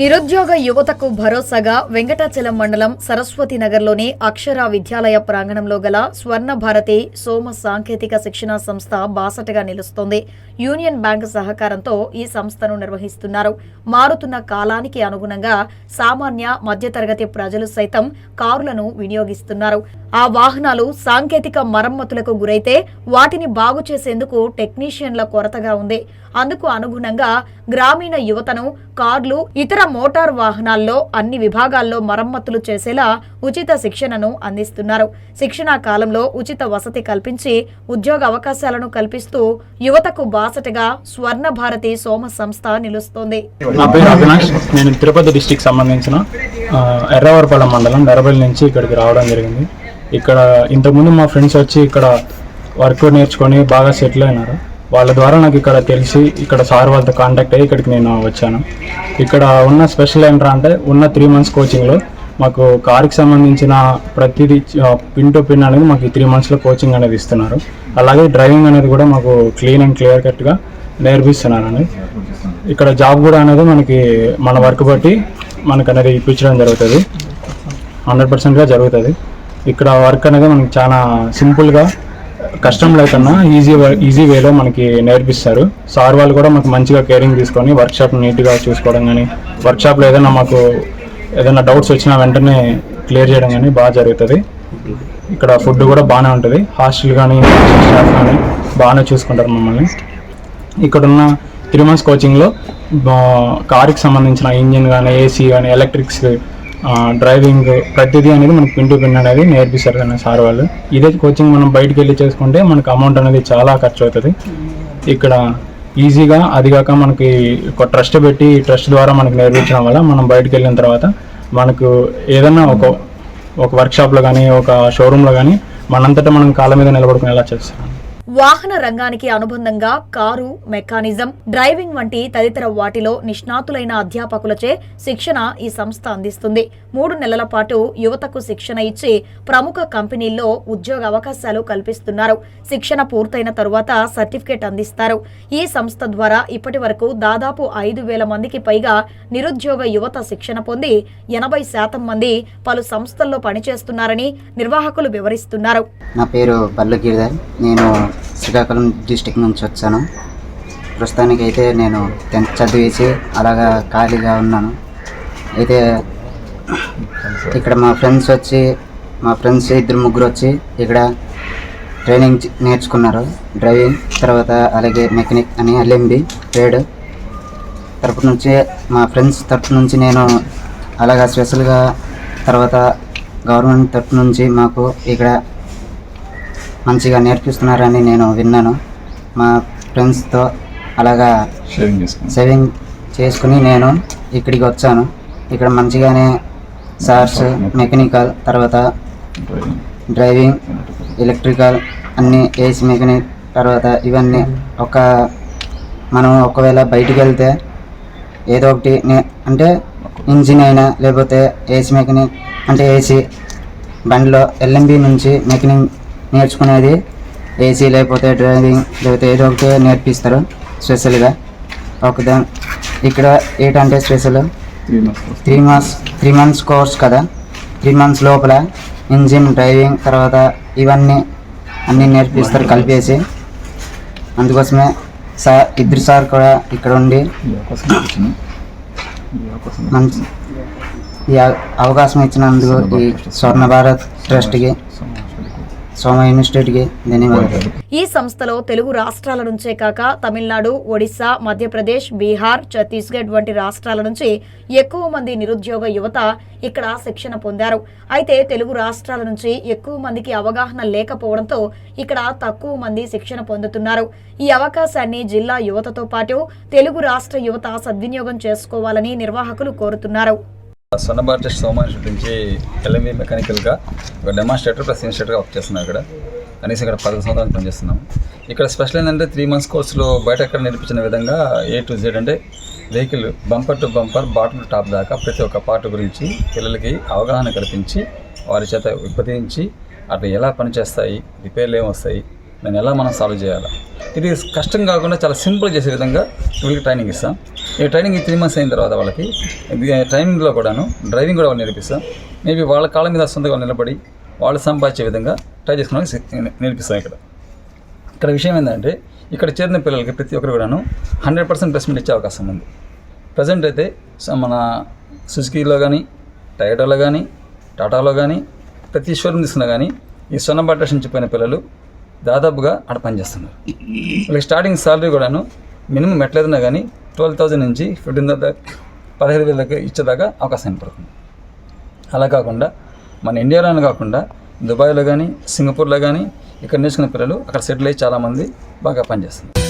నిరుద్యోగ యువతకు భరోసాగా వెంకటాచలం మండలం సరస్వతి నగర్లోని అక్షర విద్యాలయ ప్రాంగణంలో గల స్వర్ణ భారతి సోమ సాంకేతిక శిక్షణ సంస్థ బాసటగా నిలుస్తోంది. యూనియన్ బ్యాంక్ సహకారంతో ఈ సంస్థను నిర్వహిస్తున్నారు. మారుతున్న కాలానికి అనుగుణంగా సామాన్య మధ్యతరగతి ప్రజలు సైతం కారులను వినియోగిస్తున్నారు. ఆ వాహనాలు సాంకేతిక మరమ్మతులకు గురైతే వాటిని బాగు చేసేందుకు టెక్నీషియన్ల కొరతగా ఉంది. అందుకు అనుగుణంగా గ్రామీణ యువతను కార్లు, ఇతర మోటార్ వాహనాల్లో అన్ని విభాగాల్లో మరమ్మతులు చేసేలా ఉచిత శిక్షణను అందిస్తున్నారు. శిక్షణా కాలంలో ఉచిత వసతి కల్పించి ఉద్యోగ అవకాశాలను కల్పిస్తూ యువతకు బాసటగా స్వర్ణ భారతి సోమ సంస్థ నిలుస్తోంది. నా పేరు అవినాష్. నేను తిరుపతి డిస్టిక్ సంబంధించిన ఎర్రవరపాలెం మండలం నెరబల్ నుంచి ఇక్కడికి రావడం జరిగింది. ఇక్కడ ఇంతకుముందు మా ఫ్రెండ్స్ వచ్చి ఇక్కడ వర్క్ నేర్చుకొని బాగా సెటిల్ అయినారు. వాళ్ళ ద్వారా నాకు ఇక్కడ తెలిసి ఇక్కడ సార్ వాళ్ళతో కాంటాక్ట్ అయ్యి ఇక్కడికి నేను వచ్చాను. ఇక్కడ ఉన్న స్పెషల్ ఏంటంటే ఉన్న 3 months కోచింగ్లో మాకు కార్కి సంబంధించిన ప్రతిదీ పిన్ టు పిన్ అనేది మాకు 3 monthsలో కోచింగ్ అనేది ఇస్తున్నారు. అలాగే డ్రైవింగ్ అనేది కూడా మాకు క్లీన్ అండ్ క్లియర్ కట్గా నేర్పిస్తున్నారండి. ఇక్కడ జాబ్ కూడా అనేది మనకి మన వర్క్ బట్టి మనకు అనేది ఇప్పించడం జరుగుతుంది. 100%గా జరుగుతుంది. ఇక్కడ వర్క్ అనేది మనకి చాలా సింపుల్గా కష్టం లేకుండా ఈజీ వేలో మనకి నేర్పిస్తారు. సార్ వాళ్ళు కూడా మాకు మంచిగా కేరింగ్ తీసుకొని వర్క్షాప్ నీట్గా చూసుకోవడం కానీ, వర్క్షాప్లో ఏదైనా డౌట్స్ వచ్చినా వెంటనే క్లియర్ చేయడం కానీ బాగా జరుగుతుంది. ఇక్కడ ఫుడ్ కూడా బాగానే ఉంటుంది. హాస్టల్ కానీ స్టాఫ్ కానీ బాగానే చూసుకుంటారు మమ్మల్ని. ఇక్కడున్న 3 months కోచింగ్లో కార్కి సంబంధించిన ఇంజిన్ కానీ, ఏసీ కానీ, ఎలక్ట్రిక్స్, డ్రైవింగ్ ప్రతిదీ అనేది మనకి పిన్ టు పిన్ అనేది నేర్పిస్తారు కదా సార్ వాళ్ళు. ఇదే కోచింగ్ మనం బయటికి వెళ్ళి చేసుకుంటే మనకు అమౌంట్ అనేది చాలా ఖర్చు అవుతుంది. ఇక్కడ ఈజీగా అదిగాక మనకి ఒక ట్రస్ట్ పెట్టి ట్రస్ట్ ద్వారా మనకు నేర్పించడం వల్ల మనం బయటకు వెళ్ళిన తర్వాత మనకు ఏదైనా ఒక వర్క్షాప్లో కానీ, ఒక షోరూంలో కానీ మనంతటా మనం కాళ్ళ మీద నిలబడుకునేలా చేస్తాం. వాహన రంగానికి అనుబంధంగా కారు, మెకానిజం, డ్రైవింగ్ వంటి తదితర వాటిలో నిష్ణాతులైన అధ్యాపకులచే శిక్షణ ఈ సంస్థ అందిస్తుంది. 3 నెలల పాటు యువతకు శిక్షణ ఇచ్చి ప్రముఖ కంపెనీల్లో ఉద్యోగ అవకాశాలు కల్పిస్తున్నారు. శిక్షణ పూర్తయిన తరువాత సర్టిఫికేట్ అందిస్తారు. ఈ సంస్థ ద్వారా ఇప్పటి వరకు దాదాపు 5,000 మందికి పైగా నిరుద్యోగ యువత శిక్షణ పొంది 80% మంది పలు సంస్థల్లో పనిచేస్తున్నారని నిర్వాహకులు వివరిస్తున్నారు. నా పేరు పల్లు గిరిధర్. నేను శ్రీకాకుళం డిస్టిక్ నుంచి వచ్చాను. ప్రస్తుతానికైతే నేను 10th చదివేసి అలాగా ఖాళీగా ఉన్నాను. అయితే ఇక్కడ మా ఫ్రెండ్స్ 2-3 వచ్చి ఇక్కడ ట్రైనింగ్ నేర్చుకున్నారు. డ్రైవింగ్ తర్వాత అలాగే మెకానిక్ అని LMB ట్రేడ్ తరపు నుంచి మా ఫ్రెండ్స్ తరపు నుంచి నేను అలాగా స్పెషల్గా తర్వాత గవర్నమెంట్ తరపు నుంచి మాకు ఇక్కడ మంచిగా నేర్పిస్తున్నారని నేను విన్నాను. మా ఫ్రెండ్స్తో అలాగా సేవింగ్ చేసుకుని నేను ఇక్కడికి వచ్చాను. ఇక్కడ మంచిగానే సార్స్ మెకానికల్ తర్వాత డ్రైవింగ్, ఎలక్ట్రికల్ అన్నీ, ఏసీ మెకానిక్ తర్వాత ఇవన్నీ మనం ఒకవేళ బయటికి వెళ్తే ఏదో ఒకటి అంటే ఇంజిన్ అయినా లేకపోతే ఏసీ మెకానిక్ అంటే ఏసీ బండిలో LMB నుంచి మెకానిక్ నేర్చుకునేది ఏసీ లేకపోతే డ్రైవింగ్ లేకపోతే ఏదో ఒకటి నేర్పిస్తారు స్పెషల్గా. ఇక్కడ ఏంటంటే స్పెషల్ 3 months కోర్స్ కదా. 3 months లోపల ఇంజిన్, డ్రైవింగ్ తర్వాత ఇవన్నీ అన్నీ నేర్పిస్తారు కలిపేసి. అందుకోసమే ఇద్దరు సార్ కూడా ఇక్కడ ఉండి మంచి ఈ అవకాశం ఇచ్చినందుకు ఈ స్వర్ణ భారత్ ట్రస్ట్కి, సోమ ఇన్స్టిట్యూట్కి ధన్యవాదాలు. ఈ సంస్థలో తెలుగు రాష్ట్రాల నుంచే కాక తమిళనాడు, ఒడిశా, మధ్యప్రదేశ్, బీహార్, ఛత్తీస్గఢ్ వంటి రాష్ట్రాల నుంచి ఎక్కువ మంది నిరుద్యోగ యువత ఇక్కడ శిక్షణ పొందారు. అయితే తెలుగు రాష్ట్రాల నుంచి ఎక్కువ మందికి అవగాహన లేకపోవడంతో ఇక్కడ తక్కువ మంది శిక్షణ పొందుతున్నారు. ఈ అవకాశాన్ని జిల్లా యువతతో పాటు తెలుగు రాష్ట్ర యువత సద్వినియోగం చేసుకోవాలని నిర్వాహకులు కోరుతున్నారు. స్వర్ణ భారతి సోమ ఇన్స్టిట్యూట్ నుంచి LMB మెకానికల్గా ఒక డెమాన్స్ట్రేటర్ ప్లస్ ఇన్స్ట్రక్టర్గా వర్క్ చేస్తున్నాం. ఇక్కడ కనీసం ఇక్కడ 10 సంవత్సరాలు పనిచేస్తున్నాం. ఇక్కడ స్పెషల్ ఏంటంటే 3 months కోర్సులో బయట ఎక్కడ నేర్పించిన విధంగా A to Z అంటే vehicle bumper to bumper, bottom to top దాకా ప్రతి ఒక్క పార్ట్ గురించి పిల్లలకి అవగాహన కల్పించి వారి చేత విపదించి అట్లా ఎలా పనిచేస్తాయి, రిపేర్లు ఏమొస్తాయి, దాన్ని ఎలా మనం సాల్వ్ చేయాలి, ఇది కష్టం కాకుండా చాలా సింపుల్ చేసే విధంగా వీళ్ళకి ట్రైనింగ్ ఇస్తాం. ఈ ట్రైనింగ్ 3 months అయిన తర్వాత వాళ్ళకి ట్రైనింగ్లో కూడాను డ్రైవింగ్ కూడా వాళ్ళు నేర్పిస్తాం. మేబీ వాళ్ళ కాళ్ళ మీద సొంతగా నిలబడి వాళ్ళు సంపాదించే విధంగా ట్రై చేసుకోవడానికి నేర్పిస్తాం. ఇక్కడ విషయం ఏంటంటే ఇక్కడ చేరిన పిల్లలకి ప్రతి ఒక్కరు కూడాను 100% ప్లేస్మెంట్ ఇచ్చే అవకాశం ఉంది. ప్రజెంట్ అయితే మన సుజుకీలో కానీ, టయోటాలో కానీ, టాటాలో కానీ, ప్రతి షోరూమ్ తీసుకున్నా కానీ ఈ స్వర్ణభారత్ ట్రస్ట్ నుంచి పోయిన పిల్లలు దాదాపుగా అక్కడ పనిచేస్తున్నారు. వీళ్ళకి స్టార్టింగ్ సాలరీ కూడాను మినిమం ఎట్లేదన్నా కానీ 12,000 నుంచి 15,000 దాకా ఇచ్చేదాకా అవకాశం ఏర్పడుతుంది. అలా కాకుండా మన ఇండియాలోనే కాకుండా దుబాయ్లో కానీ, సింగపూర్లో కానీ ఇక్కడ నేర్చుకున్న పిల్లలు అక్కడ సెటిల్ అయ్యి చాలామంది బాగా పనిచేస్తున్నారు.